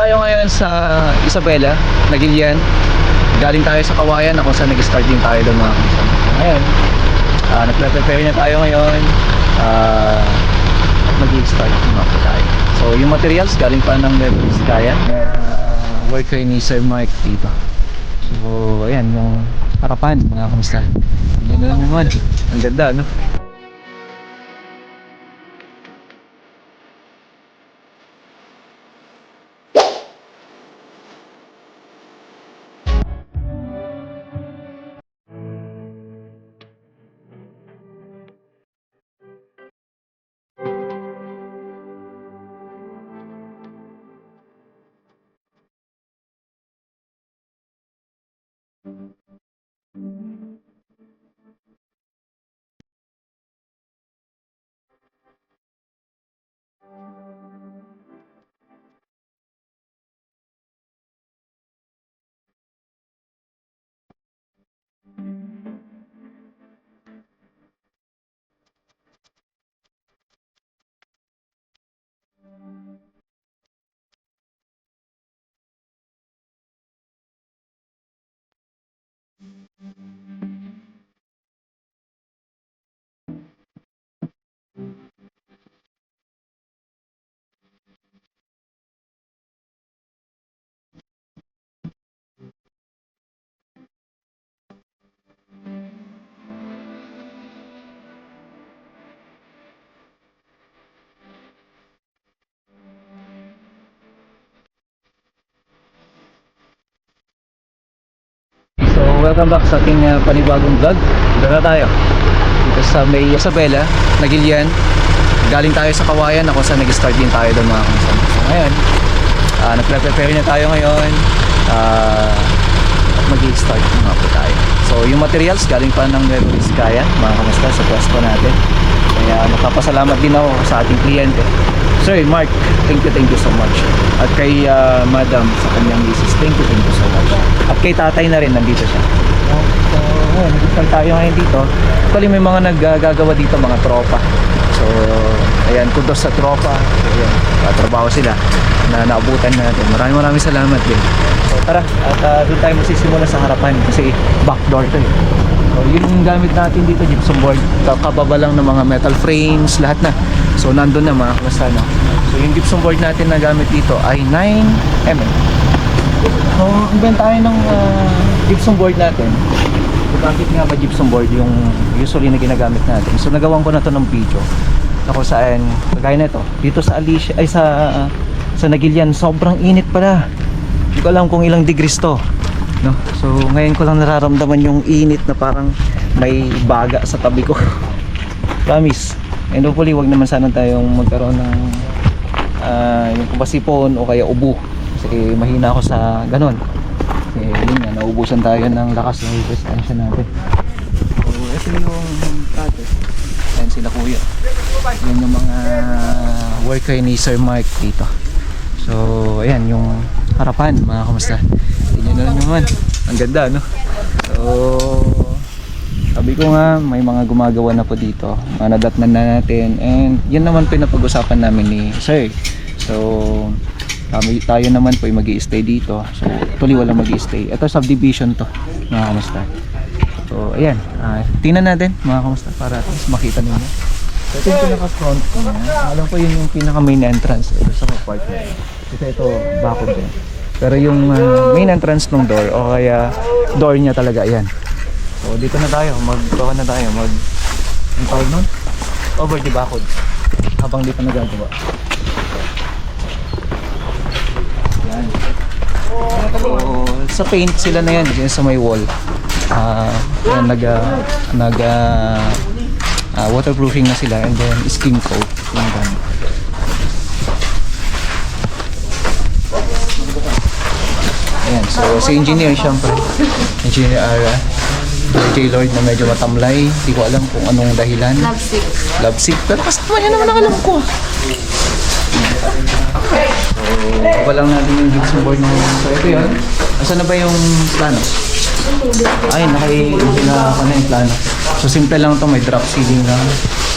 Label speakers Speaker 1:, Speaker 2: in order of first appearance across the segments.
Speaker 1: tayo ngayon sa Isabela, Nagilian. Galing tayo sa Kawayan na kung saan nag-start din tayo doon mga kaibigan. Ngayon, nagpe-prepare na tayo ngayon. Mag-i-start na po tayo. So yung materials galing pa ng Nueva Vizcaya. Worker ni Sir Mike dito. So ayan yung harapan mga kamusta. Yan na naman. Ang ganda, no? So welcome back sa ating panibagong vlog. Dito na tayo dito sa may Isabela, Nagilian. Galing tayo sa Kawayan na kung saan nag-start din tayo doon mga kamusta. So ngayon, nagpe-prepare na tayo ngayon. At mag-i-start na po tayo. So yung materials galing pa ng Nueva Vizcaya mga kamusta sa pwesto natin. Kaya nakapasalamat din ako sa ating kliyente Sir Mark, thank you so much. At kay Madam sa kanyang misis, thank you so much. At kay tatay na rin, nandito siya. So nag-start tayo ngayon dito. Actually may mga naggagawa dito, mga tropa. So ayan, kudos sa tropa. Ayan, trabaho sila na naabutan natin. Maraming salamat din. So tara, at doon tayo magsisimula sa harapan kasi backdoor to eh. So yung gamit natin dito, gypsum board, kababa lang ng mga metal frames, lahat na. So nandun na mga klasa, no? So yung gypsum board natin na gamit dito ay 9mm. So invent tayo ng gypsum board natin. So, bakit nga ba gypsum board yung usually na ginagamit natin? So nagawan ko na to ng video na kung saan, kagaya na ito dito sa Alicia, ay sa Nagilian, sobrang init pala. Hindi ko alam kung ilang degrees to, no? So ngayon ko lang nararamdaman yung init na parang may baga sa tabi ko. Promise. And hopefully wag naman sana tayong magkaroon ng yung kumasipon o kaya ubo, kasi mahina ako sa ganon. Yun nga, naubusan tayo ng lakas ng resistensya natin. So ito yung tatay. Ayan sila kuya. Yan yung mga worker ni Sir Mark dito. So ayan yung harapan mga kamusta. Tingnan na naman, ang ganda, no? So sabi ko nga, may mga gumagawa na po dito, mga nadatnan na natin, and yun naman pinapag-usapan namin ni Sir. So tayo naman po ay mag-i-stay dito. So tuloy walang mag-i-stay. Ito subdivision to mga kamusta. So ayan, tingnan natin mga kamusta para at least makita ninyo. So ito yung pinaka-front niya. Alam ko yun yung pinaka-main entrance ito sa part niya. Kasi ito bakod din. Pero yung main entrance ng door o kaya door niya talaga, ayan. So dito na tayo, magkawan na tayo, ang tawag nun? Over the bakod. Habang dito nagagawa. Yan. So sa paint sila na yan, dyan sa may wall. Yan, waterproofing na sila, and then skin coat. Ayan, so si engineer syempre. Engineer Ara. J. Lord na medyo matamlay. Hindi ko alam kung anong dahilan. Lovesick. Pero kasama niya naman ang alam ko. So, walang natin yung gypsum board na yun. So, ito yun. Asan na ba yung plano? Ay, naka na yung plano. So, simple lang ito. May drop ceiling lang.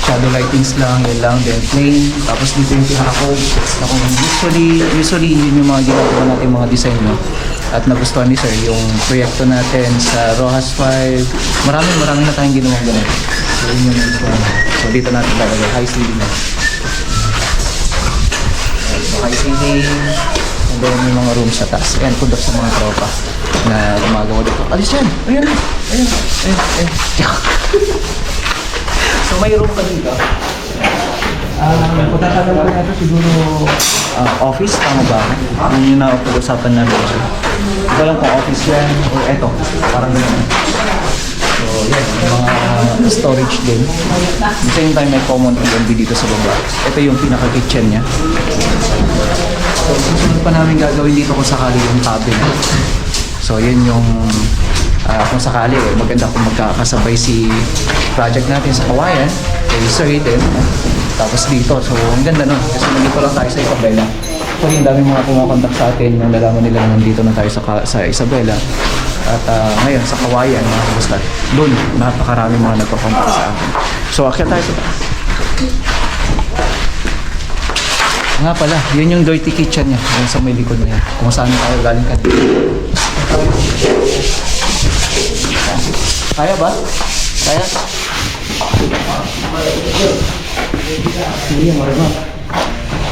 Speaker 1: shadow lightings lang, yun lang, then plain. Tapos dito yung pinaka-code na kung usually yun yung mga ginagawa natin mga design, no? At nagustuhan ni Sir yung proyekto natin sa Rojas 5. Marami na tayong ginawa ganito. So yun yung nagustuhan. So dito natin lalagay, high ceiling na. So high ceiling, and then yung mga room sa taas. Ayan, kundok sa mga tropa na gumagawa dito. Alis yan! Ayan! So may room pa dito. Kung tatanong ko na ito, siguro office, tama ba? Yun yung napag-usapan namin. Ito lang kung office yan, o eto, parang gano'n. So yan, yung mga storage din. At the same time, may common PNB dito sa baba. Ito yung pinaka-kitchen niya. So susunod pa namin gagawin dito kung sakali yung cabinet. So yun yung kung sakali, maganda kung magkakasabay si project natin sa Kawayan, kay Sir din, tapos dito. So ang ganda nun, kasi nandito lang tayo sa Isabela. So yung dami mga kumakontak sa atin, yung nalaman nila nandito na tayo sa Isabela. At ngayon sa Kawayan, mga kamusta, doon napakarami mga nagpakontak sa akin. So akyat tayo sa taas. Nga pala, yun yung dirty kitchen niya, yung sa may likod niya, kung saan tayo galing kanina. Kaya ba? Kaya? Sige, marunong.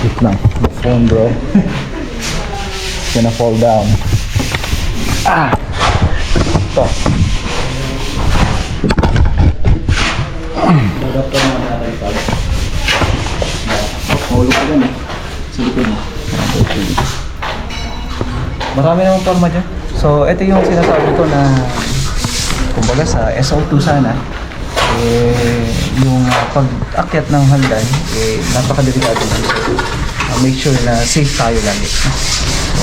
Speaker 1: Wait lang. The phone, bro. It's gonna fall down. Ito. Mahulog ka dyan eh. Sa likod mo. Marami namang forma dyan. So, ito yung sinasabi ko na kumbaga sa SO2 sana yung pag-akyat ng hagdan napakadelikado na. Make sure na safe tayo lagi. So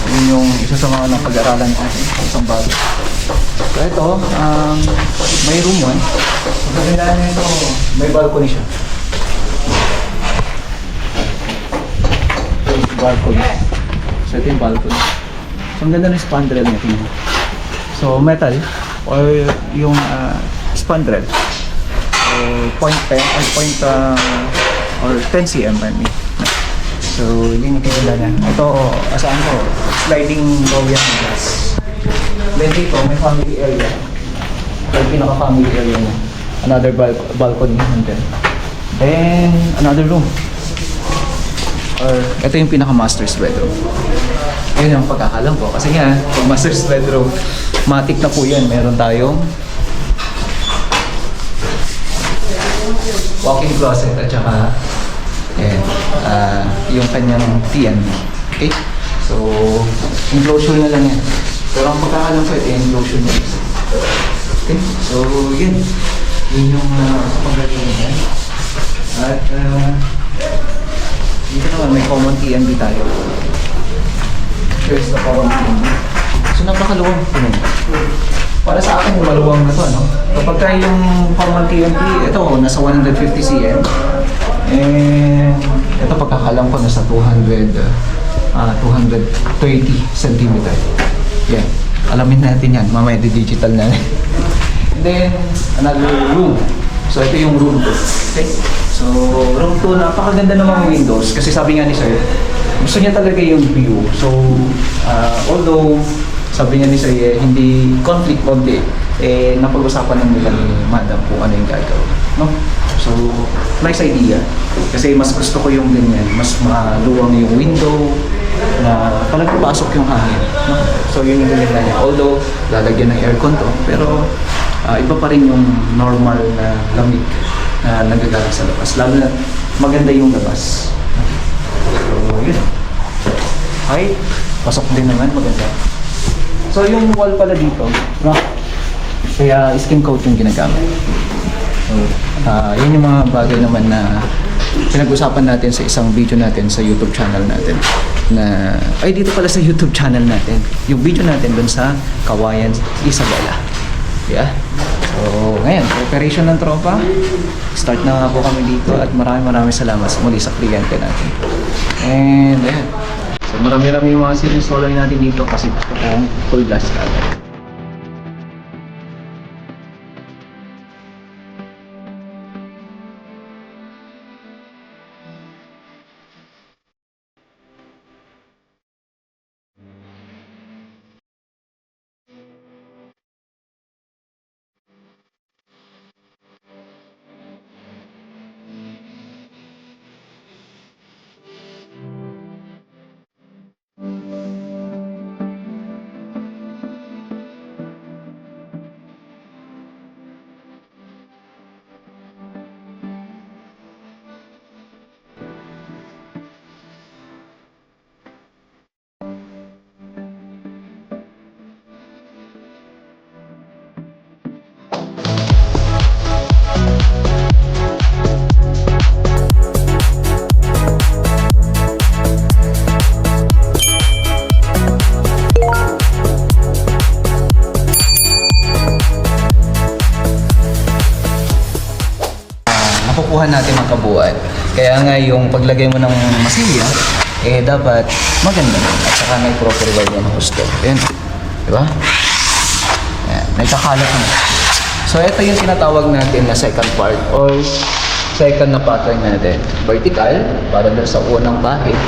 Speaker 1: yun yung isa sa mga napag-aralan natin sa isang bago. So ito may room 1. So kabilaan nyo ito, may balcony siya. Balcony. So ito yung balcony. So ang ganda ng spandrel niya, tingnan. So metal or yung spandrel point 10 or point or 10 cm I mean. So yun yung kaganda niya. Ito asaan ko, sliding door yan glass. Then dito may family area. Ito yung pinaka family area niya. Another balcony and then another room. Or ito yung pinaka master's bedroom. Yun yung pagkakalam ko. Kasi nga, pag master's bedroom, matik na po yan. Meron tayong walk-in closet at saka yung kanyang TNB. Okay? So, enclosure na lang yan. Pero ang pagkakalam ko, ito yung enclosure niya. Okay? So, yun. Yun yung pagkakalam niya. At dito naman may common TNB tayo. Here's the common TNB. So napakaluwang puno. Para sa akin, maluwang na to, no? Kapag tayo yung common TNB, ito, nasa 150 cm. And ito pagkakalam ko, nasa 230 cm. Yan. Alamin natin yan. Mamaya digital na. And then, another room. So ito yung room 2. Okay? So, room 2, napakaganda ng mga windows. Kasi sabi nga ni Sir, gusto niya talaga yung view. So, although, sabi niya ni Sir, hindi conflict konti, napag-usapan ng nila ni Madam kung ano yung gagawin. No? So, nice idea. Kasi mas gusto ko yung ganyan. Mas maluwang yung window, na talagang pasok yung hangin. No? So, yun yung ganyan niya. Although, lalagyan ng aircon to, pero iba pa rin yung normal na lamig na nagagaling sa labas. Lalo na maganda yung labas. So, yun. Ay, pasok din naman, maganda. So, yung wall pala dito, no? Kaya skin coat yung ginagamit. So, yun yung mga bagay naman na pinag-usapan natin sa isang video natin sa YouTube channel natin. Ay, dito pala sa YouTube channel natin. Yung video natin dun sa Kawayan, Isabela. Yeah. So, ngayon, preparation ng tropa. Start na nga po kami dito at maraming salamat muli sa kliyente natin. And, ayan. So, marami yung mga sininstall natin dito kasi gusto kong full glass agad. makukuha natin ang kabuuan. Kaya nga yung paglagay mo ng masilya, dapat maganda at saka may proper way mo ng gusto. Ayan. Diba? Ayan. Nagkakalat na. So, ito yung tinatawag natin na second part or second na pattern natin. Vertical, para doon sa unang pahit.